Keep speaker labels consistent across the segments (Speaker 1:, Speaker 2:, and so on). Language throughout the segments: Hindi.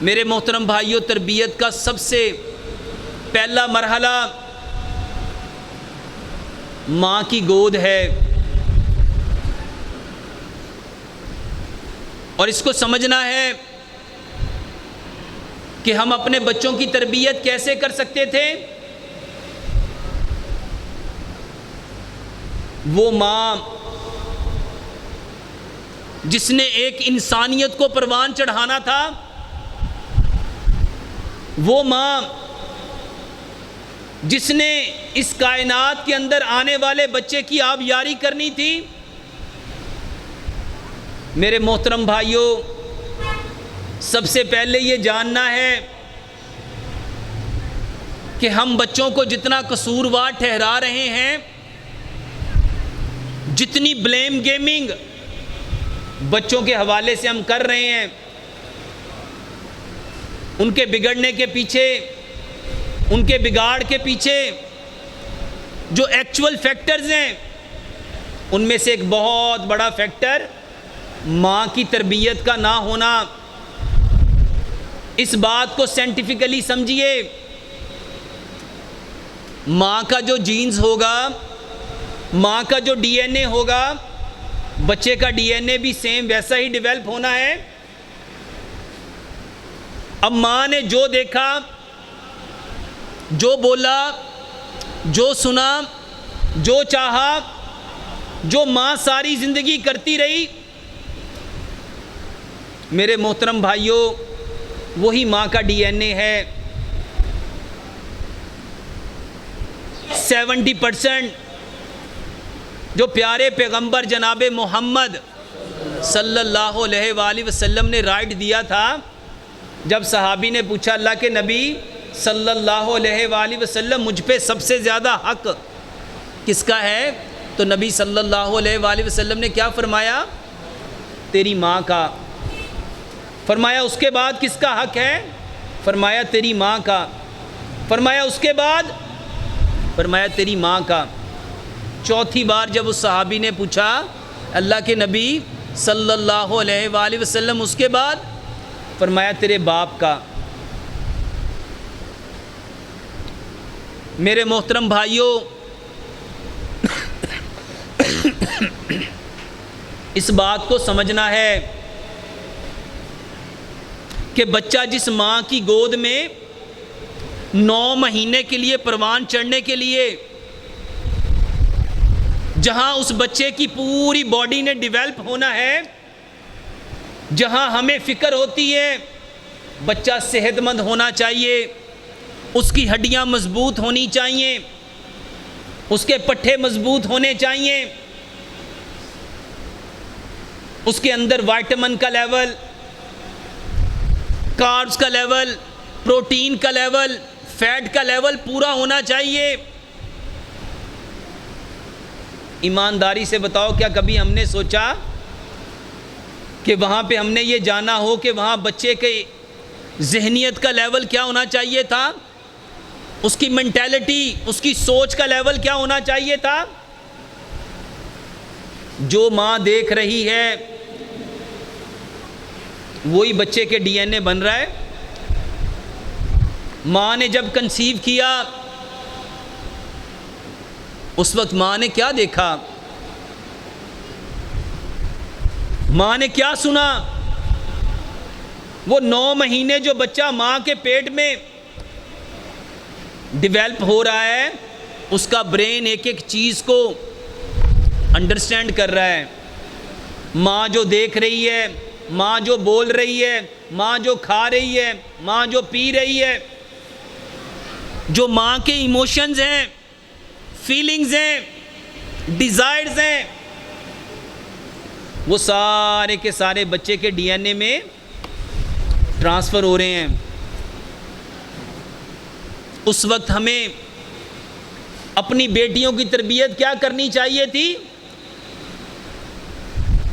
Speaker 1: मेरे मोहतरम भाइयों, तरबियत का सबसे पहला मरहला माँ की गोद है। और इसको समझना है कि हम अपने बच्चों की तरबियत कैसे कर सकते थे। वो माँ जिसने एक इंसानियत को परवान चढ़ाना था, वो माँ जिसने इस कायनात के अंदर आने वाले बच्चे की आबियारी करनी थी। मेरे मोहतरम भाइयों, सबसे पहले ये जानना है कि हम बच्चों को जितना कसूरवार ठहरा रहे हैं, जितनी ब्लेम गेमिंग बच्चों के हवाले से हम कर रहे हैं, उनके बिगड़ने के पीछे, उनके बिगाड़ के पीछे जो एक्चुअल फैक्टर्स हैं, उनमें से एक बहुत बड़ा फैक्टर माँ की तरबियत का ना होना। इस बात को साइंटिफिकली समझिए। माँ का जो जीन्स होगा, माँ का जो डीएनए होगा, बच्चे का डीएनए भी सेम वैसा ही डेवलप होना है। अब माँ ने जो देखा, जो बोला, जो सुना, जो चाहा, जो माँ सारी ज़िंदगी करती रही, मेरे मोहतरम भाइयों, वही माँ का डीएनए है। 70% जो प्यारे पैगंबर जनाब मोहम्मद सल्लल्लाहु अलैहि वसल्लम ने राइट दिया था। जब सहाबी ने पूछा, अल्लाह के नबी सल्लल्लाहु अलैहि वसल्लम, मुझ पे सबसे ज़्यादा हक किसका है? तो नबी सल्लल्लाहु अलैहि वसल्लम ने क्या फरमाया? तेरी माँ का। फरमाया उसके बाद किसका हक है? फरमाया तेरी माँ का। फरमाया उसके बाद? फरमाया तेरी माँ का। चौथी बार जब उस सहाबी ने पूछा, अल्लाह के नबी सल्लल्लाहु अलैहि वसल्लम, उसके बाद? फरमाया तेरे बाप का। मेरे मोहतरम भाइयों, इस बात को समझना है कि बच्चा जिस माँ की गोद में 9 महीने के लिए परवान चढ़ने के लिए, जहाँ उस बच्चे की पूरी बॉडी ने डेवलप होना है, जहाँ हमें फ़िक्र होती है बच्चा सेहतमंद होना चाहिए, उसकी हड्डियाँ मजबूत होनी चाहिए, उसके पट्ठे मजबूत होने चाहिए, उसके अंदर विटामिन का लेवल, कार्ब्स का लेवल, प्रोटीन का लेवल, फैट का लेवल पूरा होना चाहिए। ईमानदारी से बताओ, क्या कभी हमने सोचा कि वहाँ पे हमने ये जाना हो कि वहाँ बच्चे के ज़हनियत का लेवल क्या होना चाहिए था, उसकी मेंटालिटी, उसकी सोच का लेवल क्या होना चाहिए था? जो माँ देख रही है वही बच्चे के डीएनए बन रहा है। माँ ने जब कंसीव किया, उस वक्त माँ ने क्या देखा? माँ ने क्या सुना? वो 9 महीने जो बच्चा माँ के पेट में डेवलप हो रहा है, उसका ब्रेन एक एक चीज़ को अंडरस्टैंड कर रहा है। माँ जो देख रही है, माँ जो बोल रही है, माँ जो खा रही है, माँ जो पी रही है, जो माँ के इमोशंस हैं, फीलिंग्स हैं, डिज़ायर्स हैं, वो सारे के सारे बच्चे के डीएनए में ट्रांसफ़र हो रहे हैं। उस वक्त हमें अपनी बेटियों की तरबियत क्या करनी चाहिए थी?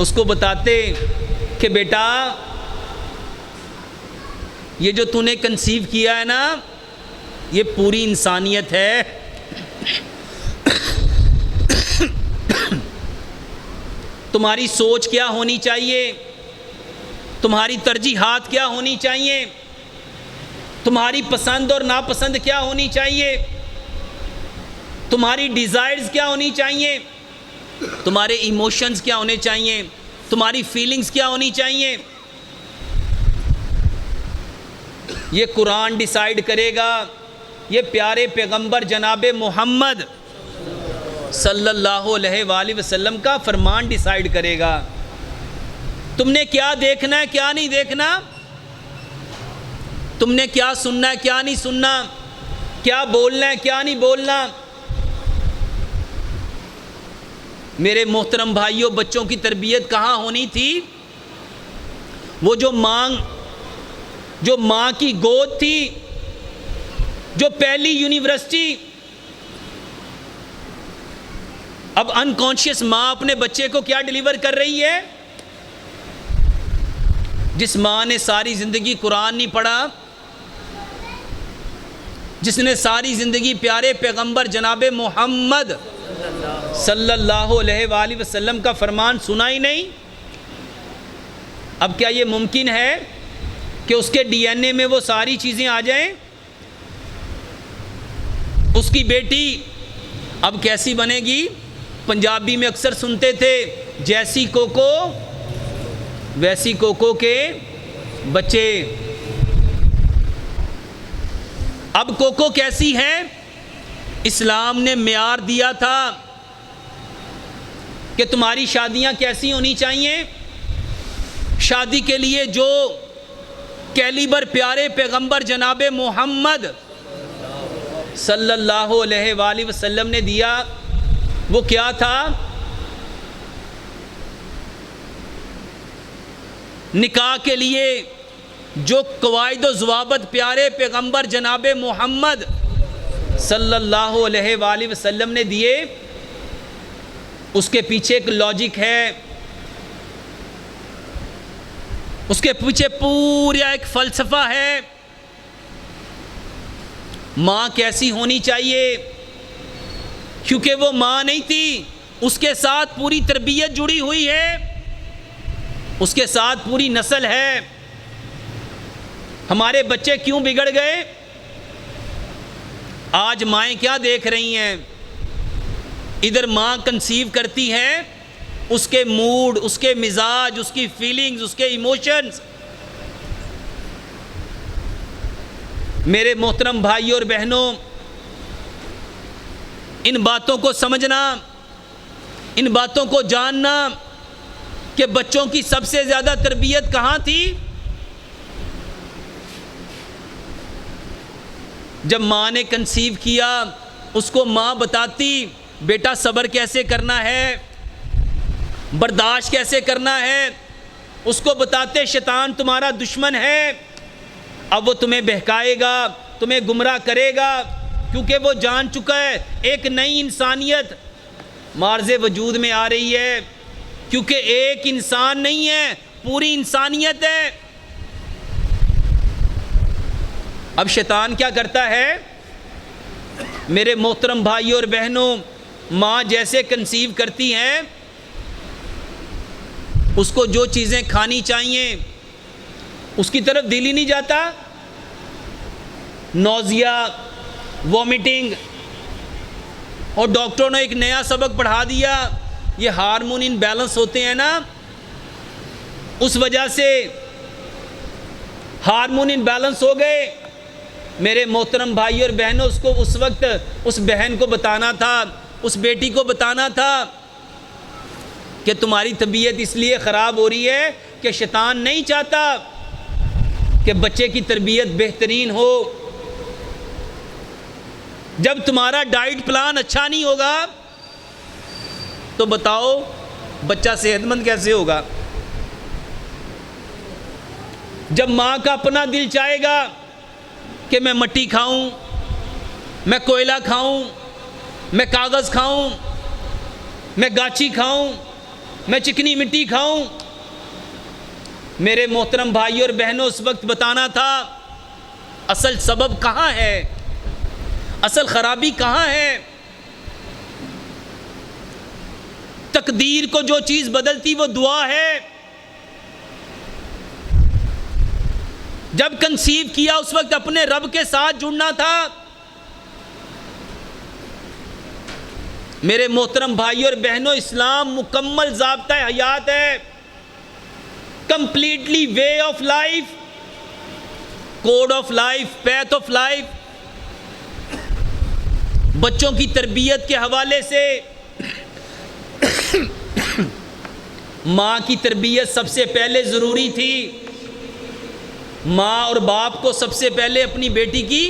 Speaker 1: उसको बताते कि बेटा, ये जो तूने कंसीव किया है ना, ये पूरी इंसानियत है। तुम्हारी सोच क्या होनी चाहिए, तुम्हारी तरजीहात क्या होनी चाहिए, तुम्हारी पसंद और नापसंद क्या होनी चाहिए, तुम्हारी डिज़ायर्स क्या होनी चाहिए, तुम्हारे इमोशंस क्या होने चाहिए, तुम्हारी फीलिंग्स क्या होनी चाहिए, ये कुरान डिसाइड करेगा। ये प्यारे पैगंबर जनाब मोहम्मद सल्लल्लाहु अलैहि वसल्लम का फरमान डिसाइड करेगा। तुमने क्या देखना है, क्या नहीं देखना, तुमने क्या सुनना है, क्या नहीं सुनना, क्या बोलना है, क्या नहीं बोलना। मेरे मोहतरम भाइयों, बच्चों की तरबियत कहाँ होनी थी? वो जो माँ की गोद थी, जो पहली यूनिवर्सिटी, अब अनकॉन्शियस माँ अपने बच्चे को क्या डिलीवर कर रही है? जिस माँ ने सारी ज़िंदगी कुरान नहीं पढ़ा, जिसने सारी ज़िंदगी प्यारे पैगंबर जनाब मोहम्मद सल्लल्लाहु अलैहि वसल्लम का फरमान सुना ही नहीं, अब क्या ये मुमकिन है कि उसके डीएनए में वो सारी चीज़ें आ जाएं? उसकी बेटी अब कैसी बनेगी? पंजाबी में अक्सर सुनते थे, जैसी कोको वैसी कोको के बच्चे। अब कोको कैसी है? इस्लाम ने मियार दिया था कि तुम्हारी शादियां कैसी होनी चाहिए। शादी के लिए जो कैलिबर प्यारे पैगंबर जनाब मोहम्मद सल्लल्लाहु अलैहि वसल्लम ने दिया, वो क्या था? निकाह के लिए जो कवायद व ज़वाबत प्यारे पैगंबर जनाब मोहम्मद सल्लल्लाहु अलैहि वसल्लम ने दिए, उसके पीछे एक लॉजिक है, उसके पीछे पूरा एक फ़लसफ़ा है। माँ कैसी होनी चाहिए? क्योंकि वो माँ नहीं थी, उसके साथ पूरी तरबियत जुड़ी हुई है, उसके साथ पूरी नस्ल है। हमारे बच्चे क्यों बिगड़ गए? आज माएँ क्या देख रही हैं? इधर माँ कंसीव करती है, उसके मूड, उसके मिजाज, उसकी फीलिंग्स, उसके इमोशंस। मेरे मोहतरम भाइयों और बहनों, इन बातों को समझना, इन बातों को जानना कि बच्चों की सबसे ज़्यादा तरबियत कहाँ थी? जब माँ ने कंसीव किया, उसको माँ बताती बेटा सब्र कैसे करना है, बर्दाश्त कैसे करना है। उसको बताते शैतान तुम्हारा दुश्मन है, अब वो तुम्हें बहकाएगा, तुम्हें गुमराह करेगा, क्योंकि वो जान चुका है एक नई इंसानियत मार्ज़े वजूद में आ रही है। क्योंकि एक इंसान नहीं है, पूरी इंसानियत है। अब शैतान क्या करता है? मेरे मोहतरम भाइयों और बहनों, माँ जैसे कंसीव करती हैं, उसको जो चीज़ें खानी चाहिए उसकी तरफ दिल ही नहीं जाता। नौजिया, वॉमिटिंग, और डॉक्टरों ने एक नया सबक पढ़ा दिया, ये हार्मोन इनबैलेंस होते हैं ना, उस वजह से हार्मोन इनबैलेंस हो गए। मेरे मोहतरम भाई और बहनों, उसको उस वक्त उस बहन को बताना था, उस बेटी को बताना था कि तुम्हारी तबीयत इसलिए ख़राब हो रही है कि शैतान नहीं चाहता कि बच्चे की तरबियत बेहतरीन हो। जब तुम्हारा डाइट प्लान अच्छा नहीं होगा तो बताओ बच्चा सेहतमंद कैसे होगा? जब माँ का अपना दिल चाहेगा कि मैं मट्टी खाऊं, मैं कोयला खाऊं, मैं कागज़ खाऊं, मैं गाची खाऊं, मैं चिकनी मिट्टी खाऊं, मेरे मोहतरम भाइयों और बहनों, उस वक्त बताना था असल सबब कहाँ है, असल ख़राबी कहाँ है। तकदीर को जो चीज़ बदलती वो दुआ है। जब कंसीव किया उस वक्त अपने रब के साथ जुड़ना था। मेरे मोहतरम भाइयों और बहनों, इस्लाम मुकम्मल ज़ाब्ता हयात है, completely way of life, code of life, path of life. बच्चों की तरबियत के हवाले से माँ की तरबियत सबसे पहले ज़रूरी थी। माँ और बाप को सबसे पहले अपनी बेटी की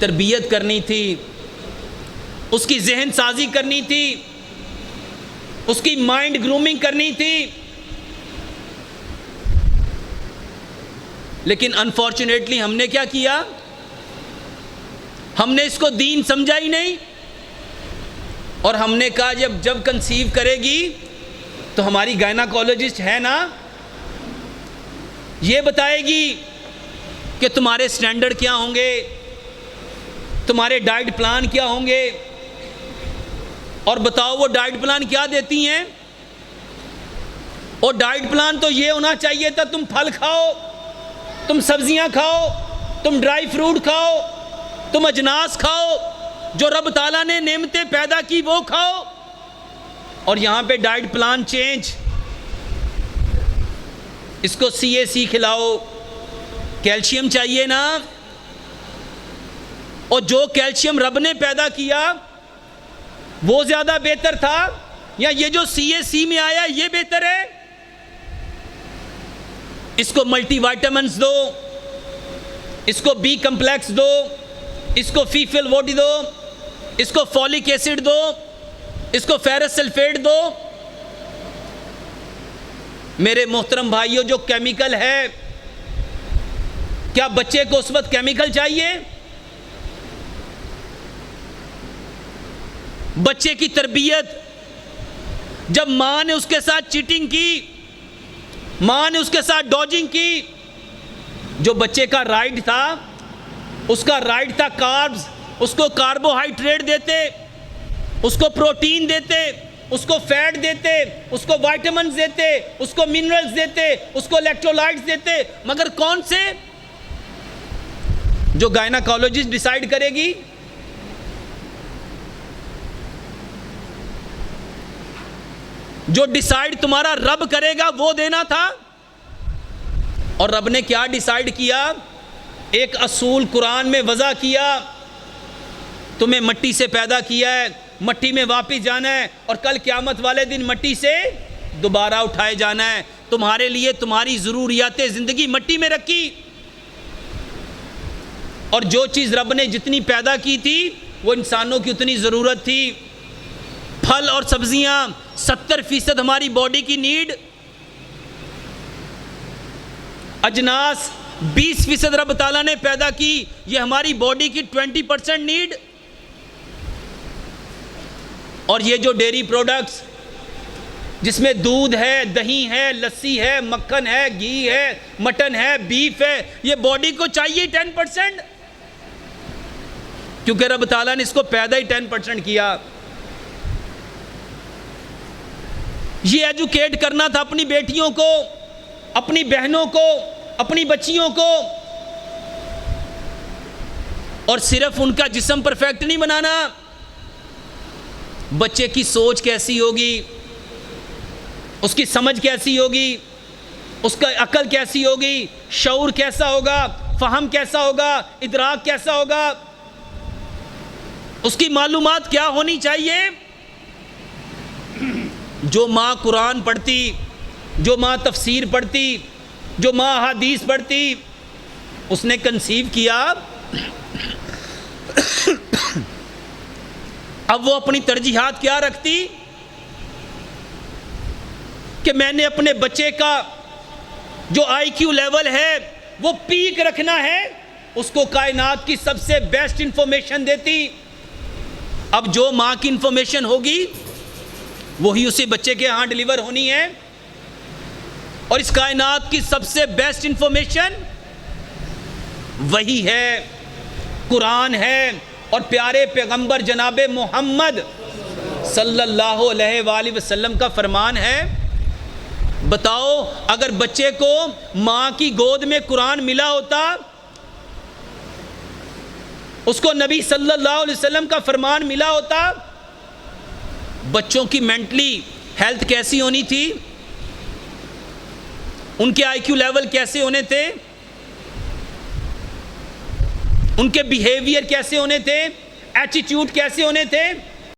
Speaker 1: तरबियत करनी थी, उसकी जहन साजी करनी थी, उसकी माइंड ग्रूमिंग करनी थी। लेकिन अनफॉर्चुनेटली हमने क्या किया, हमने इसको दीन समझा ही नहीं, और हमने कहा जब कंसीव करेगी तो हमारी गायनाकोलॉजिस्ट है ना, ये बताएगी कि तुम्हारे स्टैंडर्ड क्या होंगे, तुम्हारे डाइट प्लान क्या होंगे। और बताओ वो डाइट प्लान क्या देती हैं? और डाइट प्लान तो ये होना चाहिए था, तुम फल खाओ, तुम सब्जियां खाओ, तुम ड्राई फ्रूट खाओ, तुम अजनास खाओ, जो रब ताला ने नेमतें पैदा की वो खाओ। और यहाँ पे डाइट प्लान चेंज, इसको CAC खिलाओ, कैल्शियम चाहिए ना। और जो कैल्शियम रब ने पैदा किया वो ज़्यादा बेहतर था या ये जो CAC में आया ये बेहतर है? इसको मल्टीविटामिन्स दो, इसको B कम्प्लेक्स दो, इसको फीफिल वोडी दो, इसको फॉलिक एसिड दो, इसको फेरस सल्फेट दो। मेरे मोहतरम भाइयों, जो केमिकल है, क्या बच्चे को उस वक्त केमिकल चाहिए? बच्चे की तरबियत, जब मां ने उसके साथ चीटिंग की, मां ने उसके साथ डॉजिंग की, जो बच्चे का राइट था, उसका राइट था कार्ब्स, उसको कार्बोहाइड्रेट देते, उसको प्रोटीन देते, उसको फैट देते, उसको विटामिन्स देते, उसको मिनरल्स देते, उसको इलेक्ट्रोलाइट्स देते। मगर कौन से? जो गायनाकोलॉजिस्ट डिसाइड करेगी। जो डिसाइड तुम्हारा रब करेगा वो देना था। और रब ने क्या डिसाइड किया? एक असूल कुरान में वज़ा किया, तुम्हें मट्टी से पैदा किया है, मट्टी में वापस जाना है, और कल क़यामत वाले दिन मट्टी से दोबारा उठाए जाना है। तुम्हारे लिए तुम्हारी ज़रूरियात ज़िंदगी मट्टी में रखी, और जो चीज़ रब ने जितनी पैदा की थी वो इंसानों की उतनी ज़रूरत थी। फल और सब्जियां 70% हमारी बॉडी की नीड, अजनास 20% रब ताला ने पैदा की, ये हमारी बॉडी की 20% नीड। और ये जो डेयरी प्रोडक्ट्स जिसमें दूध है, दही है, लस्सी है, मक्खन है, घी है, मटन है, बीफ है, ये बॉडी को चाहिए 10%, क्योंकि रब ताला ने इसको पैदा ही 10% किया। ये एजुकेट करना था अपनी बेटियों को, अपनी बहनों को, अपनी बच्चियों को, और सिर्फ उनका जिस्म परफेक्ट नहीं बनाना, बच्चे की सोच कैसी होगी, उसकी समझ कैसी होगी, उसका अकल कैसी होगी, शऊर कैसा होगा, फहम कैसा होगा, इदराक कैसा होगा, उसकी मालूमात क्या होनी चाहिए। जो माँ कुरान पढ़ती, जो माँ तफसीर पढ़ती, जो माँ हदीस पढ़ती, उसने कंसीव किया, अब वो अपनी तरजीहात क्या रखती कि मैंने अपने बच्चे का जो IQ लेवल है वो पीक रखना है, उसको कायनात की सबसे बेस्ट इंफॉर्मेशन देती। अब जो माँ की इंफॉर्मेशन होगी वही उसे बच्चे के यहाँ डिलीवर होनी है, और इस कायनात की सबसे बेस्ट इंफॉर्मेशन वही है, कुरान है, और प्यारे पैगंबर जनाब मोहम्मद सल्लल्लाहु अलैहि वसल्लम का फरमान है बताओ, अगर बच्चे को माँ की गोद में कुरान मिला होता, उसको नबी सल्लल्लाहु अलैहि वसल्लम का फरमान मिला होता, बच्चों की मेंटली हेल्थ कैसी होनी थी, उनके आईक्यू लेवल कैसे होने थे, उनके बिहेवियर कैसे होने थे, एटीट्यूड कैसे होने थे।